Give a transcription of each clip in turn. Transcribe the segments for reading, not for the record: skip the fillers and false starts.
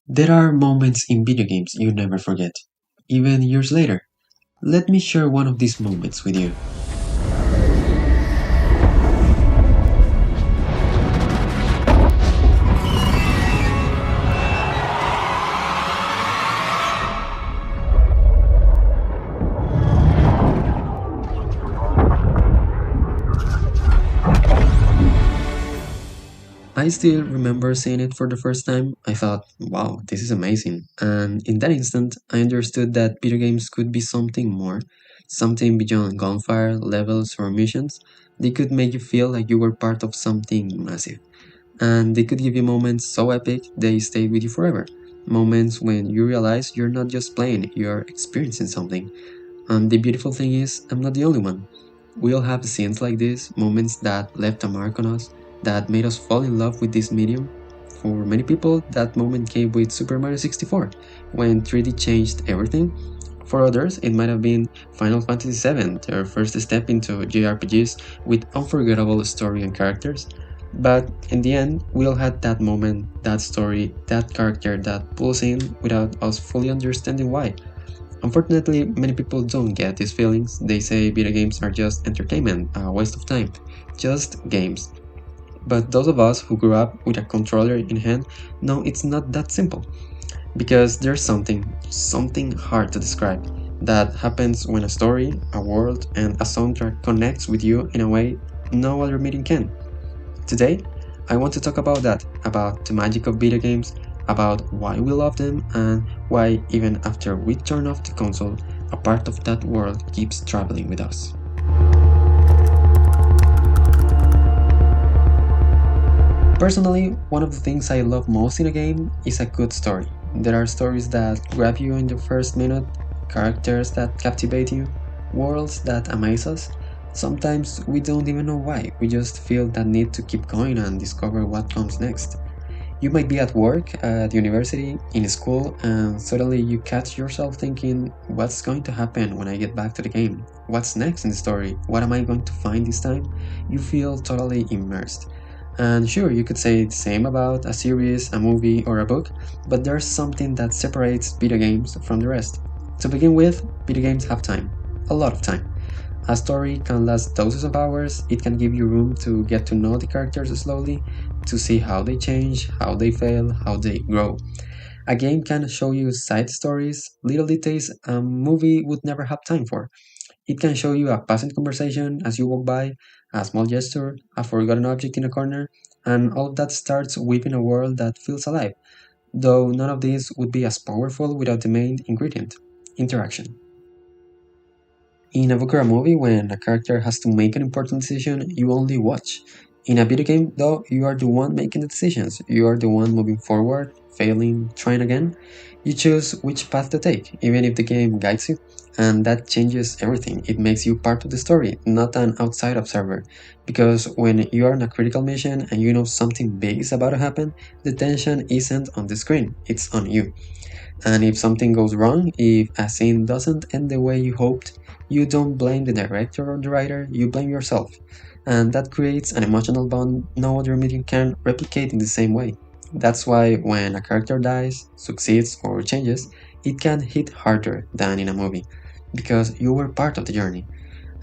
There are moments in video games you never forget, even years later. Let me share one of these moments with you. I still remember seeing it for the first time. I thought, wow, this is amazing. And in that instant, I understood that video games could be something more, something beyond gunfire, levels, or missions. They could make you feel like you were part of something massive. And they could give you moments so epic they stay with you forever. Moments when you realize you're not just playing, you're experiencing something. And the beautiful thing is, I'm not the only one. We all have scenes like this, moments that left a mark on us, that made us fall in love with this medium. For many people, that moment came with Super Mario 64, when 3D changed everything. For others, it might have been Final Fantasy VII, their first step into JRPGs with unforgettable story and characters. But in the end, we all had that moment, that story, that character that pulls in without us fully understanding why. Unfortunately, many people don't get these feelings. They say video games are just entertainment, a waste of time, just games. But those of us who grew up with a controller in hand know it's not that simple. Because there's something hard to describe, that happens when a story, a world, and a soundtrack connects with you in a way no other medium can. Today, I want to talk about that, about the magic of video games, about why we love them, and why even after we turn off the console, a part of that world keeps traveling with us. Personally, one of the things I love most in a game is a good story. There are stories that grab you in the first minute, characters that captivate you, worlds that amaze us. Sometimes we don't even know why, we just feel that need to keep going and discover what comes next. You might be at work, at university, in school, and suddenly you catch yourself thinking, what's going to happen when I get back to the game? What's next in the story? What am I going to find this time? You feel totally immersed. And sure, you could say the same about a series, a movie, or a book, but there's something that separates video games from the rest. To begin with, video games have time. A lot of time. A story can last dozens of hours, it can give you room to get to know the characters slowly, to see how they change, how they fail, how they grow. A game can show you side stories, little details a movie would never have time for. It can show you a passing conversation as you walk by, a small gesture, a forgotten object in a corner, and all of that starts weaving a world that feels alive, though none of this would be as powerful without the main ingredient interaction. In a book or a movie, when a character has to make an important decision, you only watch. In a video game, though, you are the one making the decisions. You are the one moving forward, failing, trying again. You choose which path to take, even if the game guides you. And that changes everything. It makes you part of the story, not an outside observer. Because when you are on a critical mission and you know something big is about to happen, the tension isn't on the screen, it's on you. And if something goes wrong, if a scene doesn't end the way you hoped, you don't blame the director or the writer, you blame yourself. And that creates an emotional bond no other medium can replicate in the same way. That's why when a character dies, succeeds, or changes, it can hit harder than in a movie, because you were part of the journey.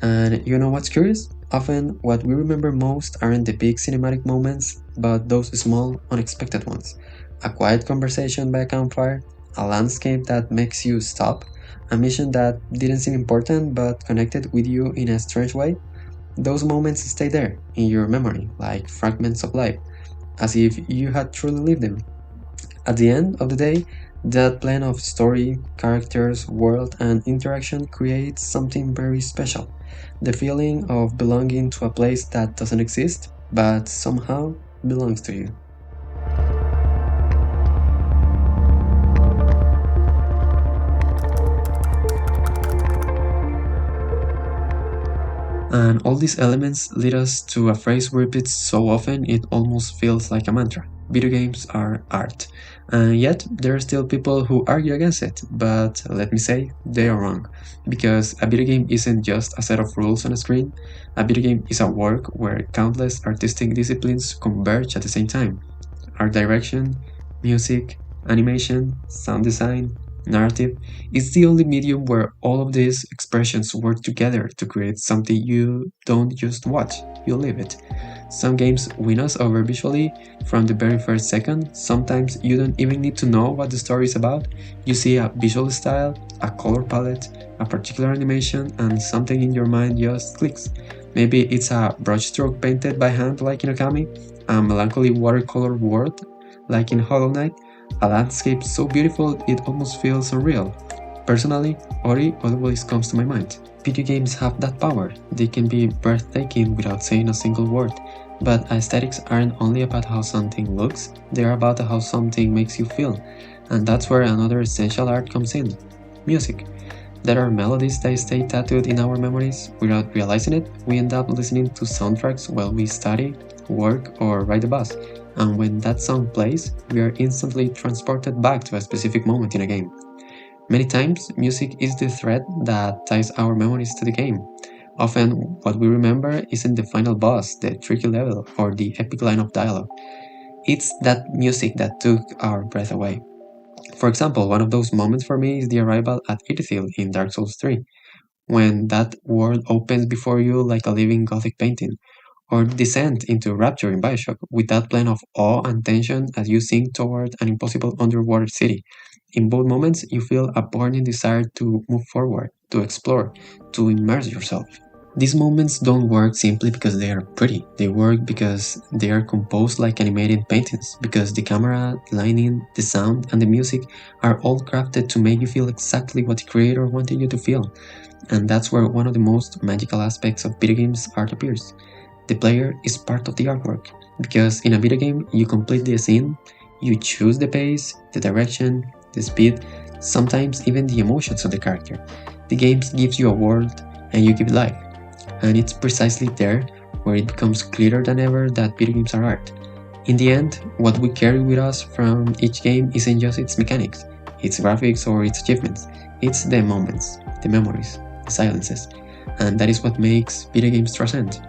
And you know what's curious? Often, what we remember most aren't the big cinematic moments, but those small, unexpected ones. A quiet conversation by a campfire, a landscape that makes you stop, a mission that didn't seem important but connected with you in a strange way. Those moments stay there, in your memory, like fragments of life, as if you had truly lived them. At the end of the day, that blend of story, characters, world, and interaction creates something very special. The feeling of belonging to a place that doesn't exist, but somehow belongs to you. And all these elements lead us to a phrase we repeat so often it almost feels like a mantra. Video games are art. And yet, there are still people who argue against it, but let me say, they are wrong. Because a video game isn't just a set of rules on a screen, a video game is a work where countless artistic disciplines converge at the same time. Art direction, music, Animation, sound design, narrative. It's the only medium where all of these expressions work together to create something you don't just watch, you live it. Some games win us over visually from the very first second. Sometimes you don't even need to know what the story is about. You see a visual style, a color palette, a particular animation, and something in your mind just clicks. Maybe it's a brushstroke painted by hand like in Okami, a melancholy watercolor world like in Hollow Knight, a landscape so beautiful it almost feels unreal. Personally, Ori always comes to my mind. Video games have that power. They can be breathtaking without saying a single word. But aesthetics aren't only about how something looks, they're about how something makes you feel. And that's where another essential art comes in: music. There are melodies that stay tattooed in our memories. Without realizing it, we end up listening to soundtracks while we study, work, or ride the bus. And when that song plays, we are instantly transported back to a specific moment in a game. Many times, music is the thread that ties our memories to the game. Often, what we remember isn't the final boss, the tricky level, or the epic line of dialogue. It's that music that took our breath away. For example, one of those moments for me is the arrival at Idithil in Dark Souls 3, when that world opens before you like a living Gothic painting, or the descent into Rapture in Bioshock, with that blend of awe and tension as you sink toward an impossible underwater city. In both moments, you feel a burning desire to move forward, to explore, to immerse yourself. These moments don't work simply because they are pretty. They work because they are composed like animated paintings, because the camera, the lighting, the sound, and the music are all crafted to make you feel exactly what the creator wanted you to feel. And that's where one of the most magical aspects of video games art appears. The player is part of the artwork, because in a video game, you complete the scene, you choose the pace, the direction, the speed, sometimes even the emotions of the character. The game gives you a world, and you give it life. And it's precisely there where it becomes clearer than ever that video games are art. In the end, what we carry with us from each game isn't just its mechanics, its graphics, or its achievements. It's the moments, the memories, the silences. And that is what makes video games transcend.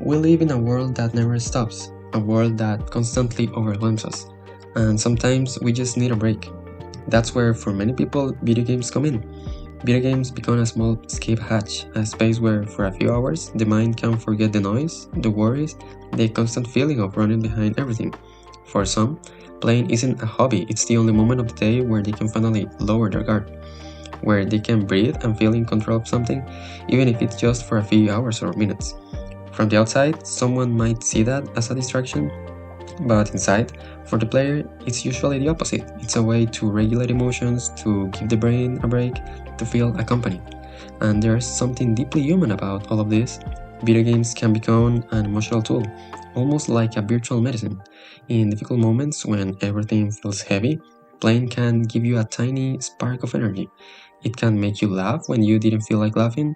We live in a world that never stops, a world that constantly overwhelms us. And sometimes we just need a break. That's where, for many people, video games come in. Video games become a small escape hatch, a space where, for a few hours, the mind can forget the noise, the worries, the constant feeling of running behind everything. For some, playing isn't a hobby, it's the only moment of the day where they can finally lower their guard, where they can breathe and feel in control of something, even if it's just for a few hours or minutes. From the outside, someone might see that as a distraction, but inside, for the player, it's usually the opposite. It's a way to regulate emotions, to give the brain a break, to feel accompanied. And there's something deeply human about all of this. Video games can become an emotional tool, almost like a virtual medicine. In difficult moments when everything feels heavy, playing can give you a tiny spark of energy. It can make you laugh when you didn't feel like laughing.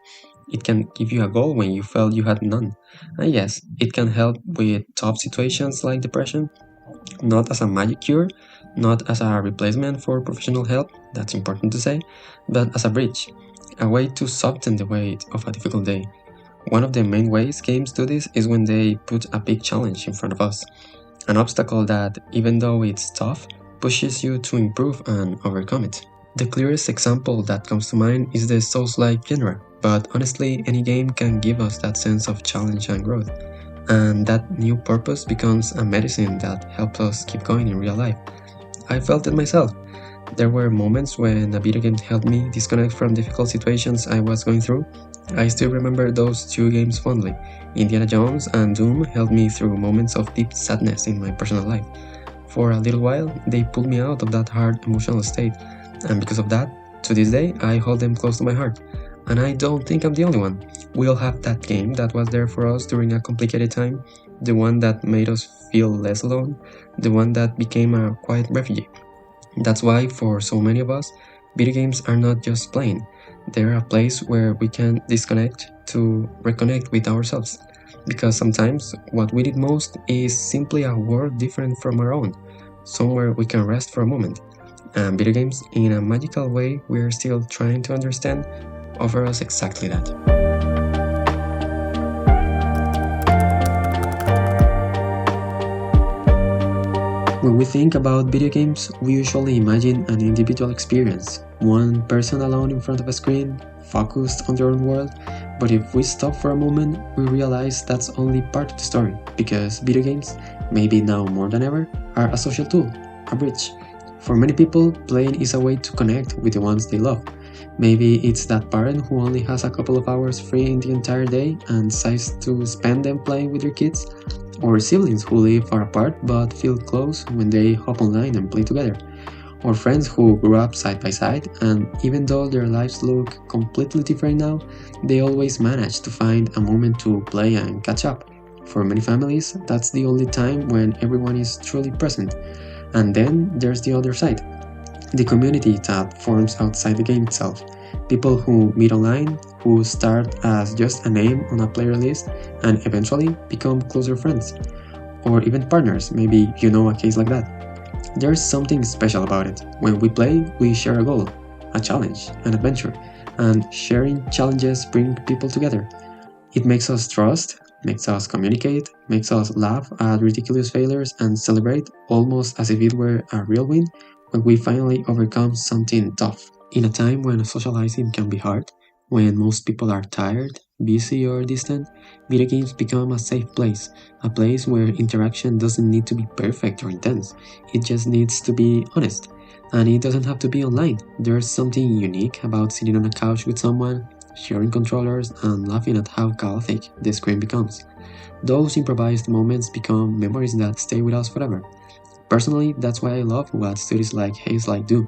It can give you a goal when you felt you had none. And yes, it can help with tough situations like depression, not as a magic cure, not as a replacement for professional help, that's important to say, but as a bridge, a way to soften the weight of a difficult day. One of the main ways games do this is when they put a big challenge in front of us, an obstacle that, even though it's tough, pushes you to improve and overcome it. The clearest example that comes to mind is the Souls-like genre, but honestly, any game can give us that sense of challenge and growth. And that new purpose becomes a medicine that helps us keep going in real life. I felt it myself. There were moments when a video game helped me disconnect from difficult situations I was going through. I still remember those two games fondly. Indiana Jones and Doom helped me through moments of deep sadness in my personal life. For a little while, they pulled me out of that hard emotional state, and because of that, to this day, I hold them close to my heart. And I don't think I'm the only one. We all have that game that was there for us during a complicated time, the one that made us feel less alone, the one that became a quiet refugee. That's why, for so many of us, video games are not just playing. They're a place where we can disconnect to reconnect with ourselves. Because sometimes, what we need most is simply a world different from our own, somewhere we can rest for a moment. And video games, in a magical way we're still trying to understand, offer us exactly that. When we think about video games, we usually imagine an individual experience, one person alone in front of a screen, focused on their own world. But if we stop for a moment, we realize that's only part of the story, because video games, maybe now more than ever, are a social tool, a bridge. For many people, playing is a way to connect with the ones they love. Maybe it's that parent who only has a couple of hours free in the entire day and decides to spend them playing with their kids, or siblings who live far apart but feel close when they hop online and play together, or friends who grew up side by side and even though their lives look completely different now, they always manage to find a moment to play and catch up. For many families, that's the only time when everyone is truly present. And then there's the other side, the community that forms outside the game itself. People who meet online, who start as just a name on a player list and eventually become closer friends. Or even partners, maybe you know a case like that. There's something special about it. When we play, we share a goal, a challenge, an adventure, and sharing challenges bring people together. It makes us trust, makes us communicate, makes us laugh at ridiculous failures and celebrate almost as if it were a real win when we finally overcome something tough. In a time when socializing can be hard, when most people are tired, busy, or distant, video games become a safe place, a place where interaction doesn't need to be perfect or intense, it just needs to be honest. And it doesn't have to be online. There's something unique about sitting on a couch with someone, sharing controllers, and laughing at how chaotic the screen becomes. Those improvised moments become memories that stay with us forever. Personally, that's why I love what studios like Haze Light do.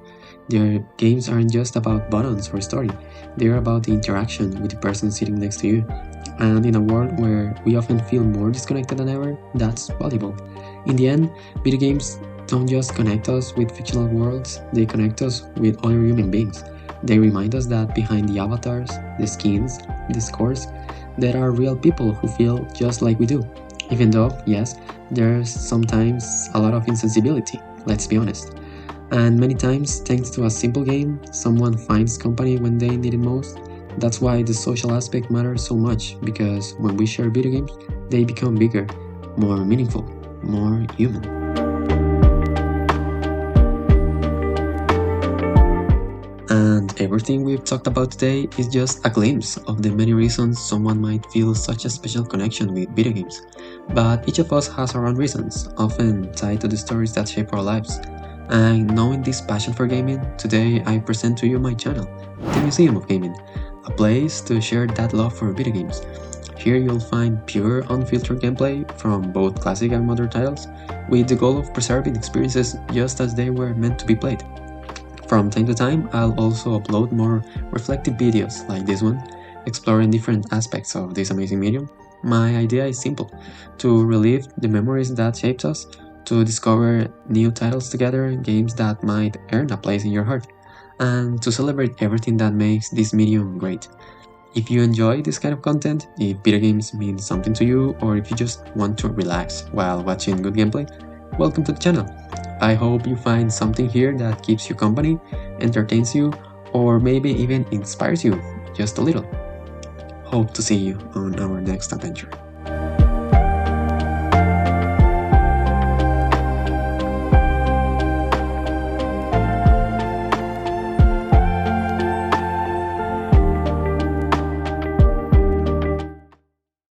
Their games aren't just about buttons or story, they're about the interaction with the person sitting next to you. And in a world where we often feel more disconnected than ever, that's valuable. In the end, video games don't just connect us with fictional worlds, they connect us with other human beings. They remind us that behind the avatars, the skins, the scores, there are real people who feel just like we do. Even though, yes, there's sometimes a lot of insensibility, let's be honest. And many times, thanks to a simple game, someone finds company when they need it most. That's why the social aspect matters so much, because when we share video games, they become bigger, more meaningful, more human. And everything we've talked about today is just a glimpse of the many reasons someone might feel such a special connection with video games. But each of us has our own reasons, often tied to the stories that shape our lives. And knowing this passion for gaming, today I present to you my channel, the Museum of Gaming, a place to share that love for video games. Here you'll find pure, unfiltered gameplay from both classic and modern titles, with the goal of preserving experiences just as they were meant to be played. From time to time, I'll also upload more reflective videos like this one, exploring different aspects of this amazing medium. My idea is simple: to relive the memories that shaped us, to discover new titles together, games that might earn a place in your heart, and to celebrate everything that makes this medium great. If you enjoy this kind of content, if video games mean something to you, or if you just want to relax while watching good gameplay, welcome to the channel. I hope you find something here that keeps you company, entertains you, or maybe even inspires you just a little. Hope to see you on our next adventure.